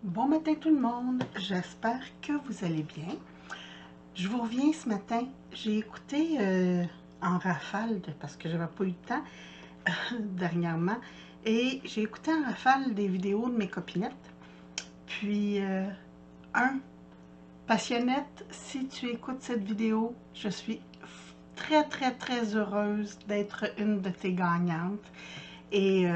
Bon matin tout le monde, j'espère que vous allez bien. Je vous reviens ce matin, j'ai écouté en rafale, parce que j'avais pas eu le temps dernièrement, et j'ai écouté en rafale des vidéos de mes copinettes. Puis, passionnette, si tu écoutes cette vidéo, je suis très heureuse d'être une de tes gagnantes. Et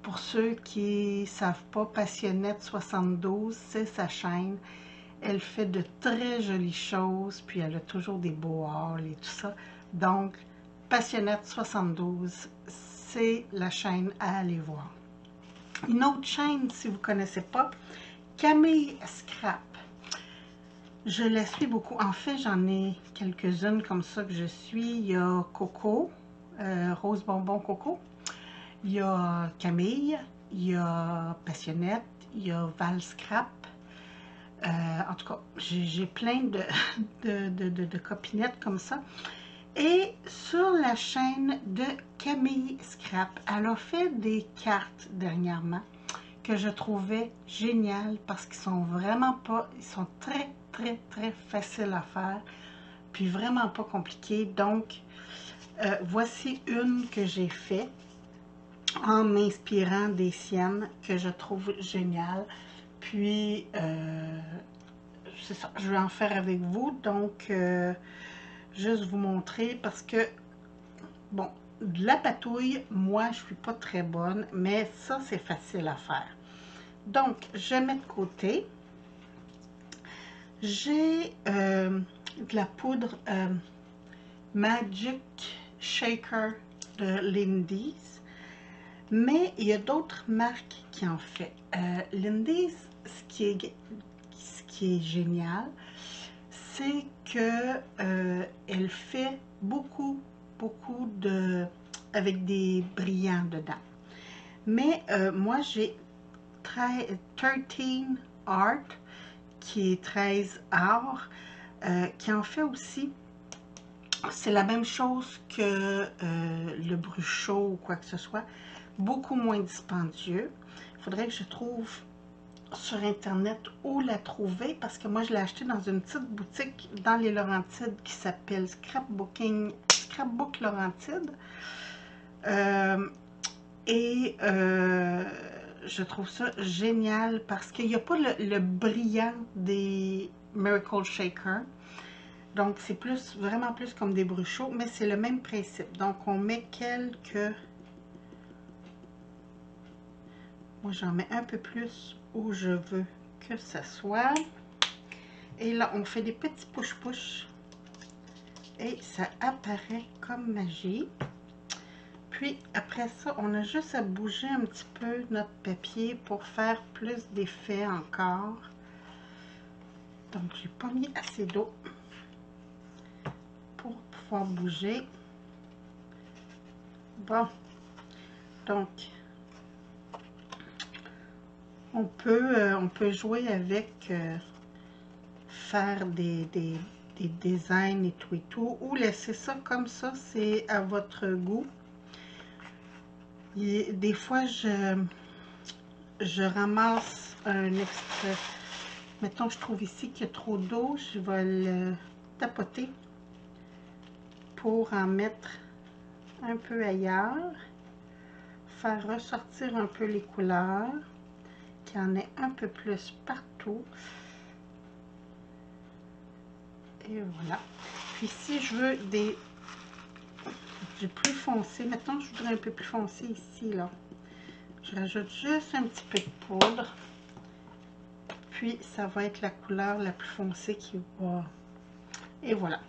pour ceux qui ne savent pas, Passionnette 72, c'est sa chaîne. Elle fait de très jolies choses, puis elle a toujours des beaux hauls et tout ça. Donc, Passionnette 72, c'est la chaîne à aller voir. Une autre chaîne, si vous ne connaissez pas, Camille Scrap. Je la suis beaucoup. En fait, j'en ai quelques-unes comme ça que je suis. Il y a Coco, Rose Bonbon Coco. Il y a Camille, il y a Passionnette, il y a Val Scrap. En tout cas, j'ai plein de copinettes comme ça. Et sur la chaîne de Camille Scrap, elle a fait des cartes dernièrement que je trouvais géniales parce qu'ils sont vraiment pas, ils sont très faciles à faire, puis vraiment pas compliqués. Donc, voici une que j'ai faite en m'inspirant des siennes que je trouve géniales. Puis, c'est ça, je vais en faire avec vous. Donc, juste vous montrer parce que, bon, de la patouille, moi, je suis pas très bonne, mais ça, c'est facile à faire. Donc, je mets de côté. J'ai de la poudre Magic Shaker de Lindy's. Mais il y a d'autres marques qui en font. Lindy's, ce qui est génial, c'est que elle fait beaucoup avec des brillants dedans. Mais moi, j'ai 13 Art, qui est 13 art, qui en fait aussi. C'est la même chose que le Bruchot ou quoi que ce soit. Beaucoup moins dispendieux. Il faudrait que je trouve sur internet où la trouver parce que moi je l'ai acheté dans une petite boutique dans les Laurentides qui s'appelle Scrapbook Laurentides. Je trouve ça génial parce qu'il n'y a pas le brillant des Miracle Shaker. Donc c'est vraiment plus comme des Bruchots, mais c'est le même principe. Donc on met quelques... Moi, j'en mets un peu plus où je veux que ça soit. Et là, on fait des petits push-push. Et ça apparaît comme magie. Puis, après ça, on a juste à bouger un petit peu notre papier pour faire plus d'effet encore. Donc, j'ai pas mis assez d'eau pour pouvoir bouger. Bon. Donc, on peut jouer avec... faire des designs et tout, ou laisser ça comme ça, c'est à votre goût. Des fois, je ramasse un extrait. Mettons, je trouve ici qu'il y a trop d'eau, je vais le tapoter pour en mettre un peu ailleurs, faire ressortir un peu les couleurs, qu'il y en ait un peu plus partout. Et voilà. Puis si je veux des plus foncé, maintenant je voudrais un peu plus foncé ici, là. Je rajoute juste un petit peu de poudre. Puis ça va être la couleur la plus foncée qui va. Et voilà.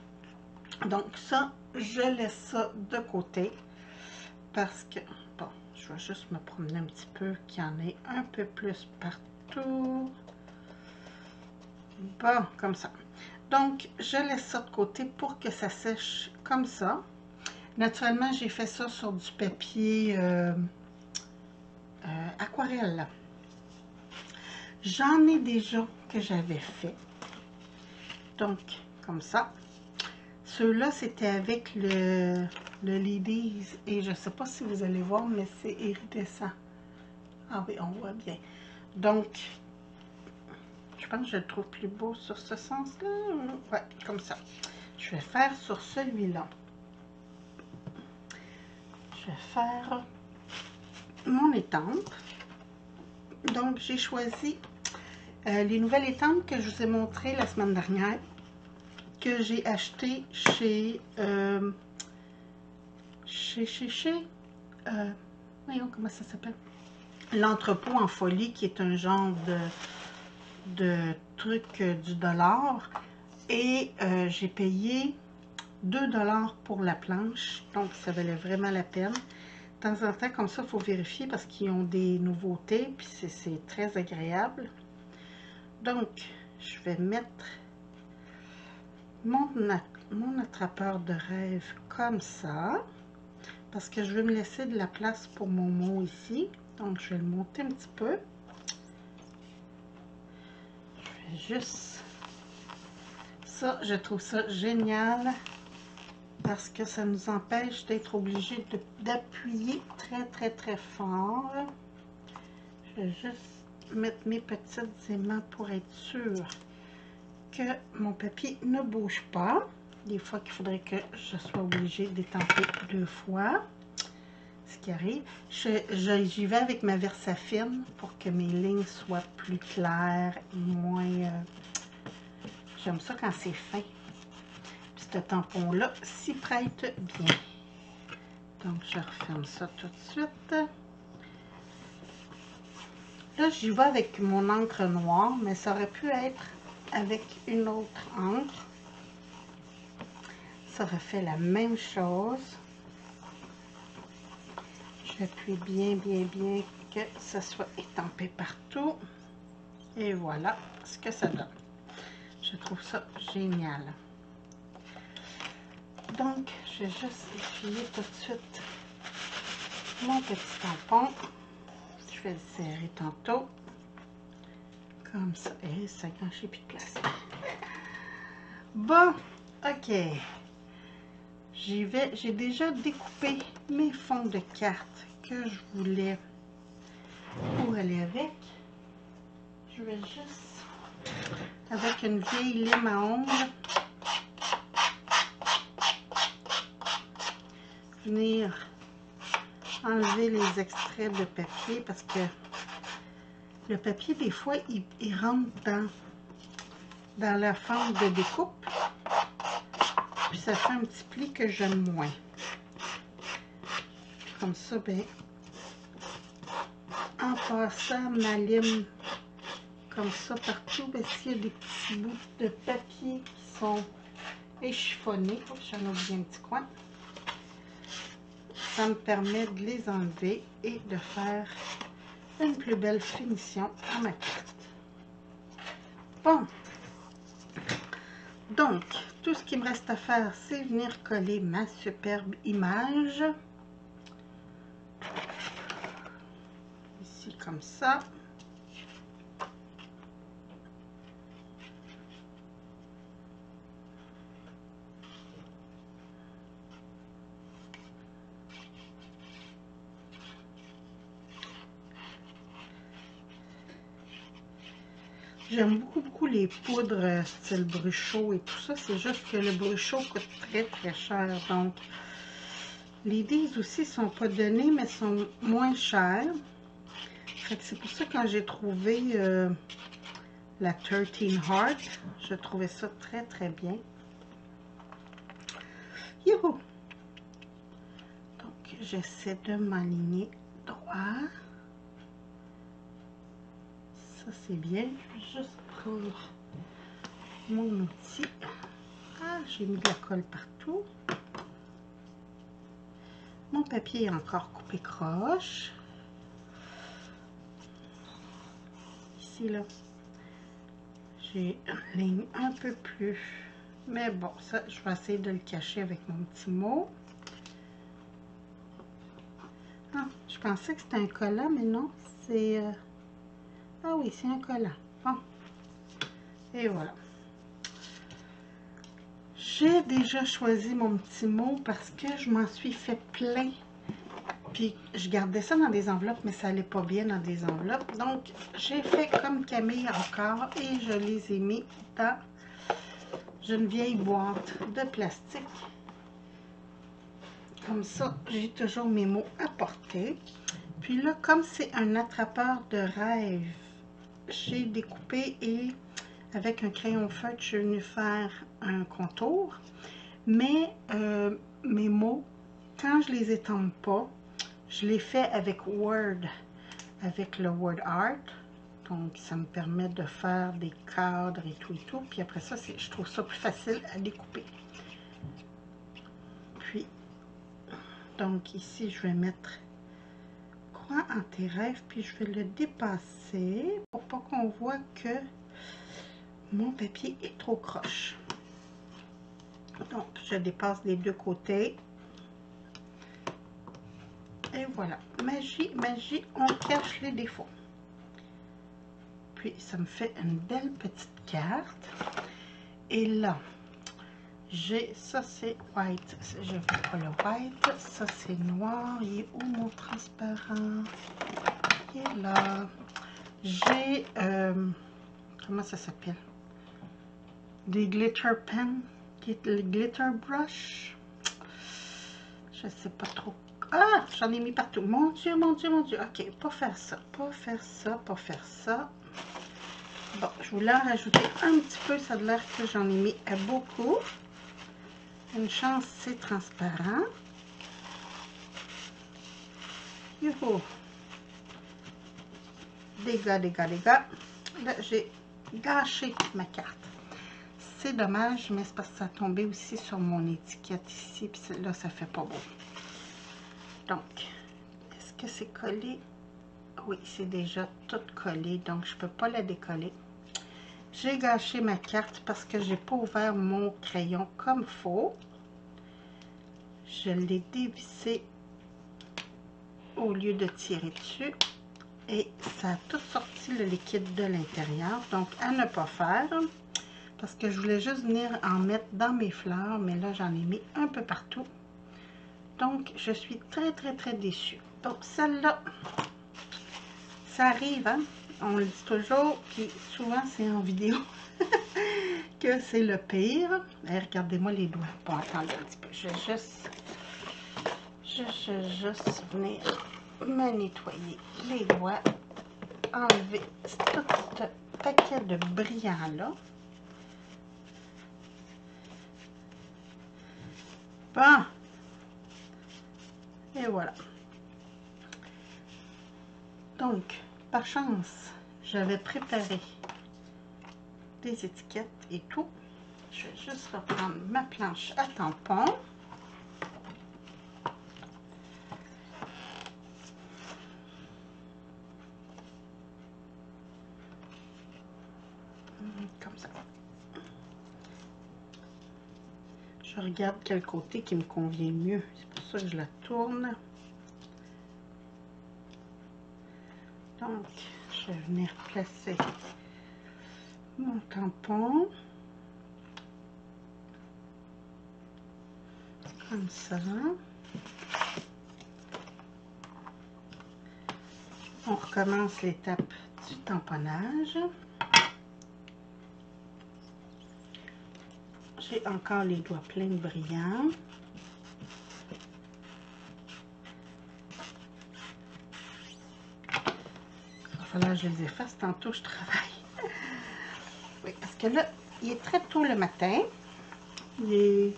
Donc ça, je laisse ça de côté. Parce que, bon, je vais juste me promener un petit peu, qu'il y en ait un peu plus partout. Bon, comme ça. Donc, je laisse ça de côté pour que ça sèche comme ça. Naturellement, j'ai fait ça sur du papier aquarelle. J'en ai déjà que j'avais fait. Donc, comme ça. Ceux-là, c'était avec le Liddy's. Et je ne sais pas si vous allez voir, mais c'est iridescent. Ah oui, on voit bien. Donc, Je pense que je le trouve plus beau sur ce sens-là. Ouais, comme ça. Je vais faire sur celui-là. Je vais faire mon étampe. Donc, j'ai choisi les nouvelles estampes que je vous ai montrées la semaine dernière, que j'ai acheté chez voyons comment ça s'appelle, l'entrepôt en folie, qui est un genre de truc du dollar, et j'ai payé 2 $ pour la planche, donc ça valait vraiment la peine. De temps en temps, comme ça, il faut vérifier parce qu'ils ont des nouveautés, puis c'est très agréable. Donc, je vais mettre mon attrapeur de rêve comme ça, parce que je vais me laisser de la place pour mon mot ici. Donc, je vais le monter un petit peu. Je vais juste... Ça, je trouve ça génial, parce que ça nous empêche d'être obligé d'appuyer très fort. Je vais juste mettre mes petits aimants pour être sûr que mon papier ne bouge pas. Des fois qu'il faudrait que je sois obligée d'étamper 2 fois, ce qui arrive. J'y vais avec ma Versafine pour que mes lignes soient plus claires, moins... J'aime ça quand c'est fin. Puis ce tampon-là s'y prête bien. Donc, je referme ça tout de suite. Là, j'y vais avec mon encre noire, mais ça aurait pu être avec une autre encre. Ça aurait fait la même chose. J'appuie bien que ça soit étampé partout. Et voilà ce que ça donne. Je trouve ça génial. Donc, je vais juste essuyer tout de suite mon petit tampon. Je vais le serrer tantôt. Comme ça. Et ça quand j'ai plus de place. Bon, ok. J'y vais. J'ai déjà découpé mes fonds de cartes que je voulais pour aller avec. Je vais juste, avec une vieille lime à ongles, venir enlever les extraits de papier, parce que le papier, des fois, il rentre dans la fente de découpe, puis ça fait un petit pli que j'aime moins. Comme ça, ben, en passant ma lime comme ça partout, ben, s'il y a des petits bouts de papier qui sont échiffonnés, j'en ai oublié un petit coin, ça me permet de les enlever et de faire une plus belle finition à ma carte. Bon, donc tout ce qu'il me reste à faire, c'est venir coller ma superbe image ici comme ça. J'aime beaucoup les poudres style Bruchot et tout ça. C'est juste que le Bruchot coûte très cher. Donc, les D's aussi sont pas donnés, mais sont moins chers. C'est pour ça que quand j'ai trouvé la 13 Heart, je trouvais ça très bien. Youhou! Donc, j'essaie de m'aligner droit. Ça, c'est bien. Je vais juste prendre mon outil. Ah, j'ai mis de la colle partout. Mon papier est encore coupé croche. Ici, là, j'ai une ligne un peu plus. Mais bon, ça, je vais essayer de le cacher avec mon petit mot. Ah, je pensais que c'était un collant, mais non, c'est... Ah oui, c'est un collant. Bon. Et voilà. J'ai déjà choisi mon petit mot parce que je m'en suis fait plein. Puis je gardais ça dans des enveloppes, mais ça allait pas bien dans des enveloppes. Donc j'ai fait comme Camille encore et je les ai mis dans une vieille boîte de plastique. Comme ça, j'ai toujours mes mots à portée. Puis là, comme c'est un attrapeur de rêve, j'ai découpé et avec un crayon feutre, je suis venue faire un contour. Mais mes mots, quand je les étends pas, je les fais avec Word, avec le Word Art. Donc, ça me permet de faire des cadres et tout. Puis après ça, je trouve ça plus facile à découper. Puis, donc ici, je vais mettre Crois en tes rêves, puis je vais le dépasser pour pas qu'on voit que mon papier est trop croche. Donc, je dépasse les deux côtés. Et voilà. Magie, magie, on cache les défauts. Puis, ça me fait une belle petite carte. Et là, j'ai, ça c'est white. Je ne veux pas le white. Ça c'est noir. Il est où mon transparent? Il est là. J'ai, comment ça s'appelle? Des glitter pens. Glitter brush. Je sais pas trop. Ah, j'en ai mis partout. Mon Dieu, mon Dieu, mon Dieu. Ok, pas faire ça, pas faire ça, pas faire ça. Bon, je voulais en rajouter un petit peu. Ça a l'air que j'en ai mis beaucoup. Une chance, c'est transparent. Youhou. Dégâts, dégâts, dégâts. Là, j'ai gâché ma carte. C'est dommage, mais c'est parce que ça a tombé aussi sur mon étiquette ici. Puis là, ça fait pas beau. Donc, est-ce que c'est collé? Oui, c'est déjà tout collé, donc je peux pas la décoller. J'ai gâché ma carte parce que j'ai pas ouvert mon crayon comme faut. Je l'ai dévissé au lieu de tirer dessus. Et ça a tout sorti le liquide de l'intérieur. Donc, à ne pas faire. Parce que je voulais juste venir en mettre dans mes fleurs. Mais là, j'en ai mis un peu partout. Donc, je suis très, très, très déçue. Donc, celle-là, ça arrive, hein? On le dit toujours. Puis, souvent, c'est en vidéo que c'est le pire. Et regardez-moi les doigts. Bon, attendez un petit peu. Je vais juste venir me nettoyer les doigts, enlever tout ce paquet de brillants là. Bon, et voilà. Donc, par chance, j'avais préparé des étiquettes et tout. Je vais juste reprendre ma planche à tampons. Comme ça. Je regarde quel côté qui me convient mieux. C'est pour ça que je la tourne. Donc, je vais venir placer mon tampon. Comme ça. On recommence l'étape du tamponnage. J'ai encore les doigts pleins de brillants. Il va falloir que je les efface. Tantôt, je travaille. Oui, parce que là, il est très tôt le matin. Il est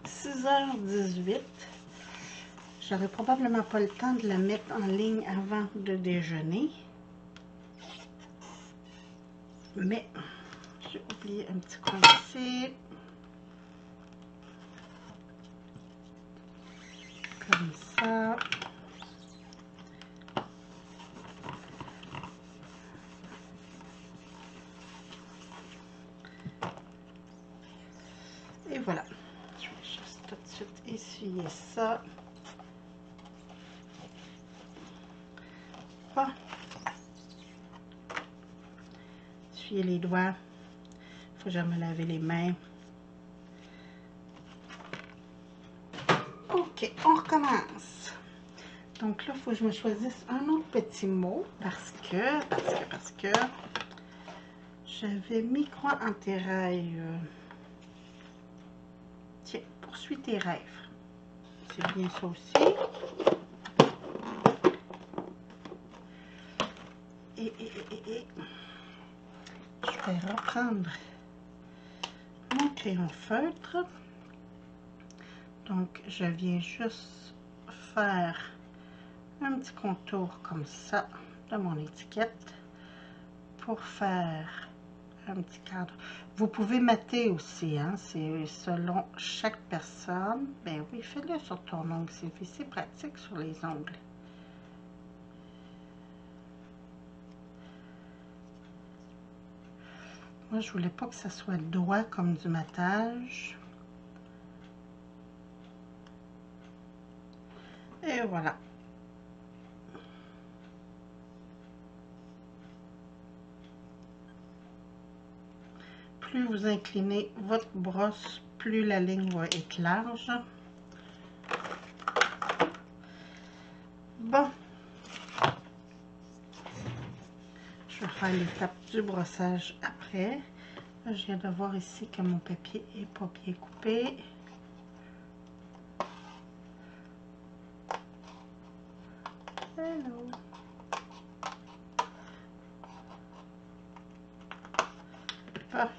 6h18. J'aurais probablement pas le temps de la mettre en ligne avant de déjeuner. Mais, j'ai oublié un petit coin ici. Comme ça. Et voilà. Je vais juste tout de suite essuyer ça. Bon. Essuyer les doigts. Il faut que j'aille me laver les mains. Ok, on recommence. Donc là, il faut que je me choisisse un autre petit mot parce que j'avais mis quoi en terrail? Tiens, poursuis tes rêves. C'est bien ça aussi. Et je vais reprendre mon crayon feutre. Donc, je viens juste faire un petit contour comme ça de mon étiquette pour faire un petit cadre. Vous pouvez mater aussi, hein, c'est selon chaque personne. Ben oui, fais-le sur ton ongle, c'est pratique sur les ongles. Moi, je voulais pas que ça soit droit comme du matage. Et voilà. Plus vous inclinez votre brosse, plus la ligne va être large. Bon. Je vais faire l'étape du brossage après. Là, je viens de voir ici que mon papier n'est pas bien coupé. Hello. Ah.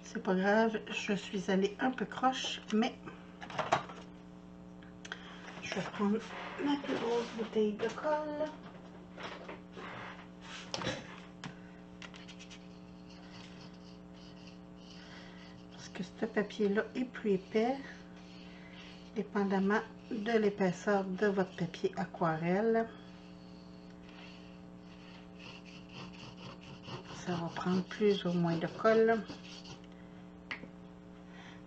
C'est pas grave, je suis allée un peu croche, mais je vais prendre ma plus grosse bouteille de colle. Parce que ce papier-là est plus épais, dépendamment de l'épaisseur de votre papier aquarelle. Ça va prendre plus ou moins de colle.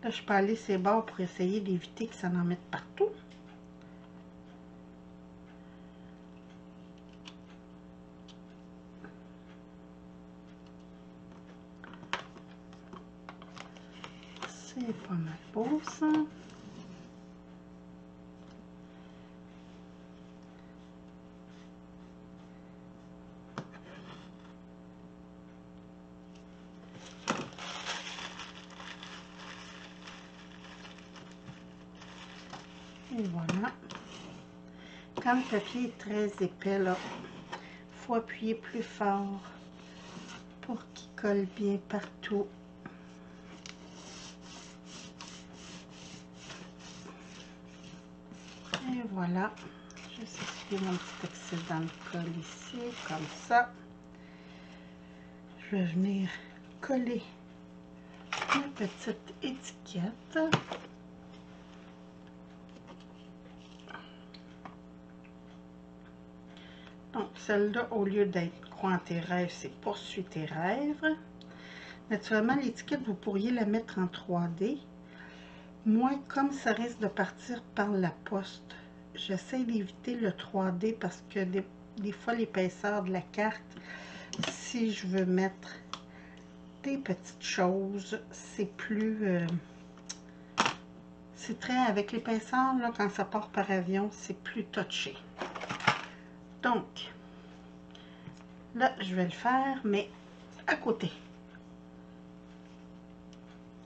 Là, je peux aller ces bords pour essayer d'éviter que ça n'en mette partout. C'est pas mal beau, ça. Et voilà. Quand le papier est très épais, là, il faut appuyer plus fort pour qu'il colle bien partout. Et voilà. Juste essuyer mon petit excédent de colle ici, comme ça. Je vais venir coller ma petite étiquette. Donc, celle-là, au lieu d'être croix en tes rêves, c'est poursuis tes rêves. Naturellement, l'étiquette, vous pourriez la mettre en 3D. Moi, comme ça risque de partir par la poste, j'essaie d'éviter le 3D parce que des fois, l'épaisseur de la carte, si je veux mettre des petites choses, c'est plus... c'est très... Avec l'épaisseur, là, quand ça part par avion, c'est plus touché. Donc, là, je vais le faire, mais à côté.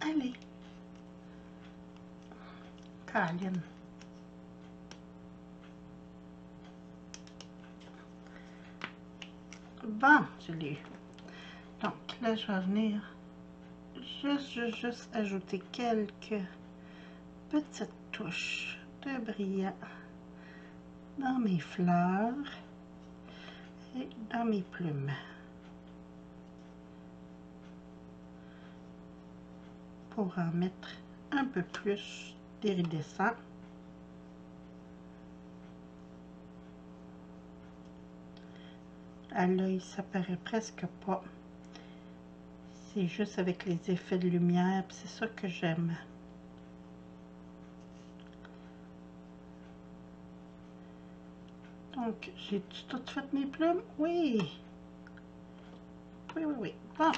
Allez. Caroline. Bon, je l'ai eu. Donc, là, je vais venir juste ajouter quelques petites touches de brillant dans mes fleurs et dans mes plumes. Pour en mettre un peu plus d'iridescent. À l'œil, ça paraît presque pas. C'est juste avec les effets de lumière, c'est ça que j'aime. Donc, j'ai tout fait mes plumes? Oui. Oui. Bon.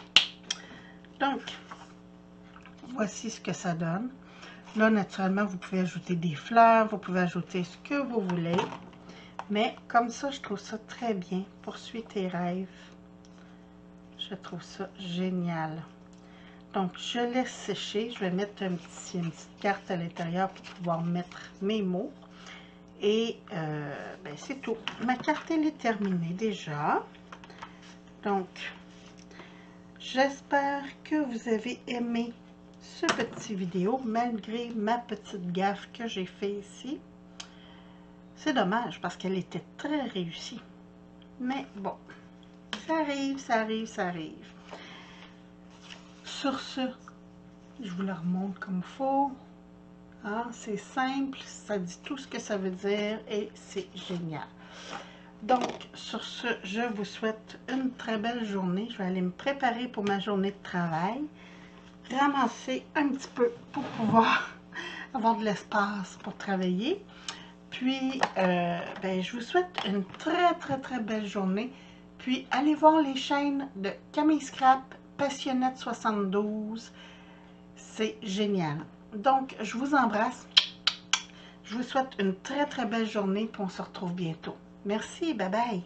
Donc, voici ce que ça donne. Là, naturellement, vous pouvez ajouter des fleurs, vous pouvez ajouter ce que vous voulez. Mais comme ça, je trouve ça très bien. Poursuis tes rêves. Je trouve ça génial. Donc, je laisse sécher. Je vais mettre une petite carte à l'intérieur pour pouvoir mettre mes mots. Et ben, c'est tout. Ma carte, elle est terminée déjà. Donc, j'espère que vous avez aimé ce petit vidéo, malgré ma petite gaffe que j'ai fait ici. C'est dommage parce qu'elle était très réussie. Mais bon, ça arrive, ça arrive, ça arrive. Sur ce, je vous la remonte comme il faut. Hein, c'est simple, ça dit tout ce que ça veut dire et c'est génial. Donc, sur ce, je vous souhaite une très belle journée. Je vais aller me préparer pour ma journée de travail. Ramasser un petit peu pour pouvoir avoir de l'espace pour travailler. Puis, ben, je vous souhaite une très belle journée. Puis, allez voir les chaînes de Camille Scrap, Passionnette 72. C'est génial. Donc, je vous embrasse. Je vous souhaite une très belle journée. Puis, on se retrouve bientôt. Merci, bye bye.